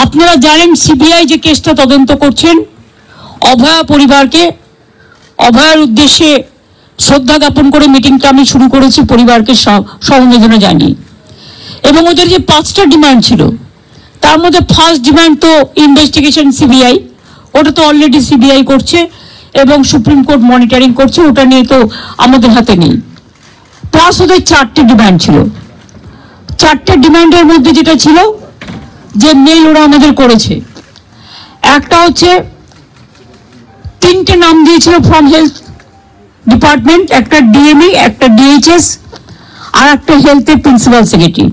আপনারা জানেন সিবিআই যে কেসটা তদন্ত করছেন, অভয়া পরিবারকে অভয়ার উদ্দেশ্যে শ্রদ্ধা জ্ঞাপন করে মিটিংটা আমি শুরু করেছি পরিবারকে সমবেদনা জানিয়ে। এবং ওদের যে 5টা ডিমান্ড ছিল তার মধ্যে ফার্স্ট ডিমান্ড তো ইনভেস্টিগেশন সিবিআই, ওটা তো অলরেডি সিবিআই করছে এবং সুপ্রিম কোর্ট মনিটরিং করছে, ওটা নিয়ে তো আমাদের হাতে নেই। প্লাস ওদের 4টে ডিমান্ড ছিল। 4টে ডিমান্ডের মধ্যে যেটা ছিল যে মেল ওরা আমাদের করেছে, একটা হচ্ছে 3টে নাম দিয়েছিল ফ্রম হেলথ ডিপার্টমেন্ট, একটা ডিএমই, একটা ডিএইচএস আর একটা হেলথের প্রিন্সিপাল সেক্রেটারি।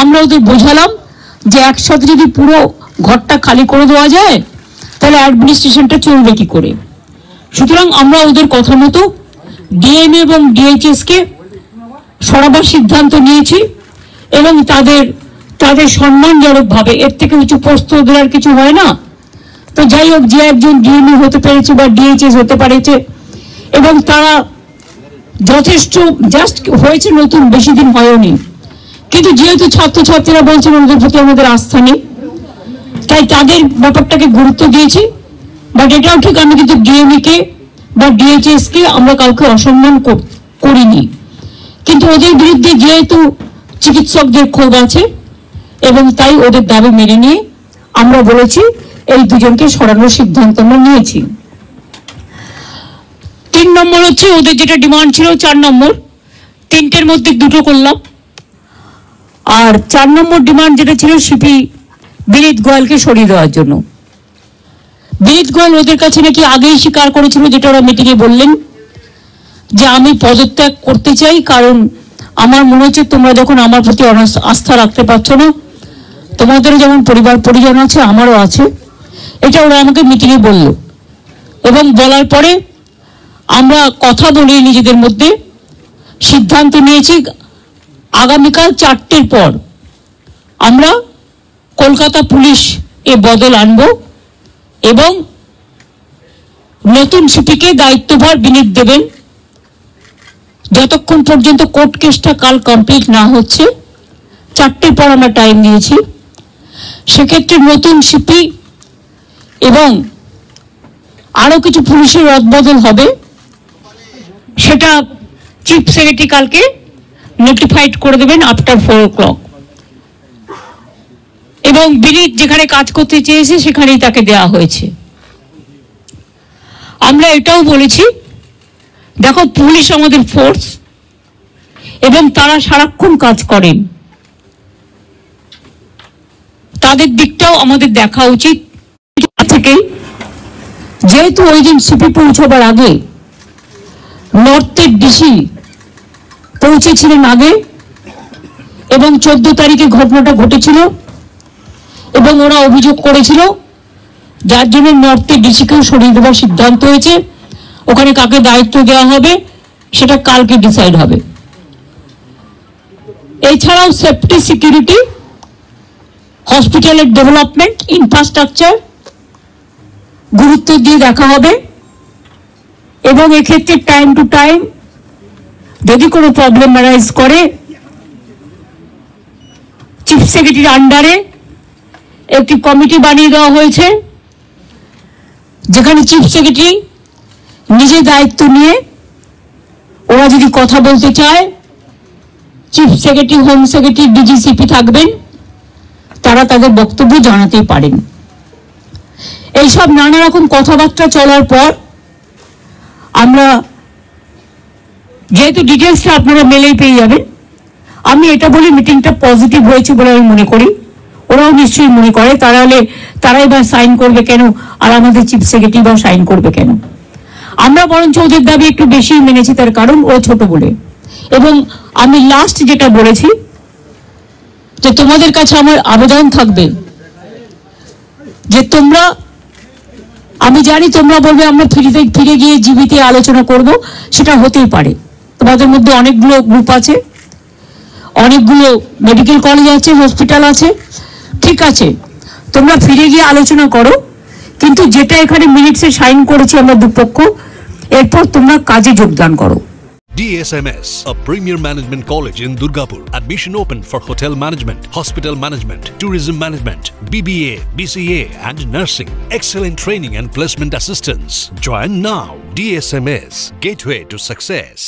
আমরা ওদের বোঝালাম যে একসাথে যদি পুরো ঘরটা খালি করে দেওয়া যায় তাহলে অ্যাডমিনিস্ট্রেশনটা চলবে কি করে। সুতরাং আমরা ওদের কথা মতো ডিএমএ এবং ডিএইচএস কে সরাবার সিদ্ধান্ত নিয়েছি এবং তাদের সম্মানজনক ভাবে, এর থেকে উঁচু পোস্ট ওদের আর কিছু হয় না। তো যাই হোক, যে একজন ডিএমএ হতে পেরেছে বা ডিএইচএস হতে পেরেছে এবং তারা যথেষ্ট জাস্ট হয়েছে, নতুন বেশি দিন হয়নি, কিন্তু যেহেতু ছাত্রছাত্রীরা বলছেন ওদের প্রতি আমাদের আস্থা নেই, তাই তাদের ব্যাপারটাকে গুরুত্ব দিয়েছি। বাট এটাও ঠিক, আমি কিন্তু ডিএমই কে বা ডিএইচএস কে আমরা কাউকে অসম্মান করিনি, কিন্তু ওদের বিরুদ্ধে যেহেতু চিকিৎসকদের ক্ষোভ আছে এবং তাই ওদের দাবি মেনে নিয়ে আমরা বলেছি এই দুজনকে সরানোর সিদ্ধান্ত আমরা নিয়েছি। 3 নম্বর হচ্ছে ওদের যেটা ডিমান্ড ছিল 4 নম্বর, 3টের মধ্যে 2টো করলাম। আর 4 নম্বর ডিমান্ড যেটা ছিল সিপি বিনীত গোয়ালকে সরিয়ে দেওয়ার জন্য। বিনীত গোয়াল ওদের কাছে নাকি আগেই স্বীকার করেছিল, যেটা ওরা মিটিংয়ে বললেন, যে আমি পদত্যাগ করতে চাই, কারণ আমার মনে হচ্ছে তোমরা যখন আমার প্রতি আস্থা রাখতে পারছো না, তোমাদেরও যেমন পরিবার পরিজন আছে আমারও আছে, এটা ওরা আমাকে মিটিংয়ে বলল। এবং বলার পরে আমরা কথা বলে নিজেদের মধ্যে সিদ্ধান্ত নিয়েছি আগামীকাল 4টের পর আমরা কলকাতা পুলিশ এ বদল আনব এবং নতুন সিপিকে দায়িত্বভার বিনীত দেবেন যতক্ষণ পর্যন্ত কোর্ট কেসটা কাল কমপ্লিট না হচ্ছে। 4টের পর আমরা টাইম দিয়েছি। সেক্ষেত্রে নতুন সিপি এবং আরো কিছু পুলিশের রদবদল হবে, সেটা চিফ সেক্রেটারি কালকে নোটিফাইড করে দেবেন আফটার 4 o'clock। এবং বিনীত যেখানে কাজ করতে চেয়েছে সেখানেই তাকে দেওয়া হয়েছে। আমরা এটাও বলেছি, দেখো পুলিশ আমাদের ফোর্স এবং তারা সারাক্ষণ কাজ করেন, তাদের দিকটাও আমাদের দেখা উচিত। থেকে যেহেতু ওই দিন সিপি পৌঁছবার আগে নর্থের ডিসি পৌঁছেছিলেন আগে এবং 14 তারিখে ঘটনাটা ঘটেছিল এবং ওরা অভিযোগ করেছিল, যার জন্য নর্থের ডিসিকেও সরিয়ে দেওয়ার সিদ্ধান্ত হয়েছে। ওখানে কাকে দায়িত্ব দেওয়া হবে সেটা কালকে ডিসাইড হবে। এছাড়াও সেফটি, সিকিউরিটি, হসপিটালের ডেভেলপমেন্ট, ইনফ্রাস্ট্রাকচার গুরুত্ব দিয়ে দেখা হবে এবং এক্ষেত্রে টাইম টু টাইম যদি কোনো প্রবলেম অ্যারাইজ করে চিফ সেক্রেটারির আন্ডারে একটি কমিটি বানিয়ে দেওয়া হয়েছে, যেখানে চিফ সেক্রেটারি নিজে দায়িত্ব নিয়ে ওরা যদি কথা বলতে চায়, chief secretary, home secretary, DG CP থাকবেন, তারা তাদের বক্তব্য জানাতেই পারেন। এইসব নানা রকম কথাবার্তা চলার পর আমরা, যেহেতু ডিটেলসটা আপনারা মেলেই পেয়ে যাবেন, আমি এটা বলি মিটিংটা পজিটিভ হয়েছে বলে আমি মনে করি, ওরাও নিশ্চয়ই মনে করে, তারাই বা সাইন করবে কেন আর আমাদের চিফ সেক্রেটারি বা সাইন করবে কেন। আমরা বরঞ্চ ওদের দাবি একটু বেশি মেনেছি, তার কারণ ও ছোট বলে। এবং আমি লাস্ট যেটা বলেছি যে তোমাদের কাছে আমার আবেদন থাকবে যে তোমরা, আমি জানি তোমরা বলবে আমরা ফিরে গিয়ে জীবিতে আলোচনা করব, সেটা হতেই পারে। তোমাদের মধ্যে অনেকগুলো গ্রুপ আছে, অনেকগুলো মেডিকেল কলেজ আছে, হসপিটাল আছে, ঠিক আছে, তোমরা ফিরে গিয়ে আলোচনা করো, কিন্তু যেটা এখানে মিনিটসে সাইন করেছি আমরা দুপক্ষ, এরপর তোমরা কাজে যোগদান করো। DSMS, a premier management college in Durgapur. Admission open for hotel management, hospital management, tourism management, BBA, BCA and nursing. Excellent training and placement assistance. Join now. DSMS, gateway to success.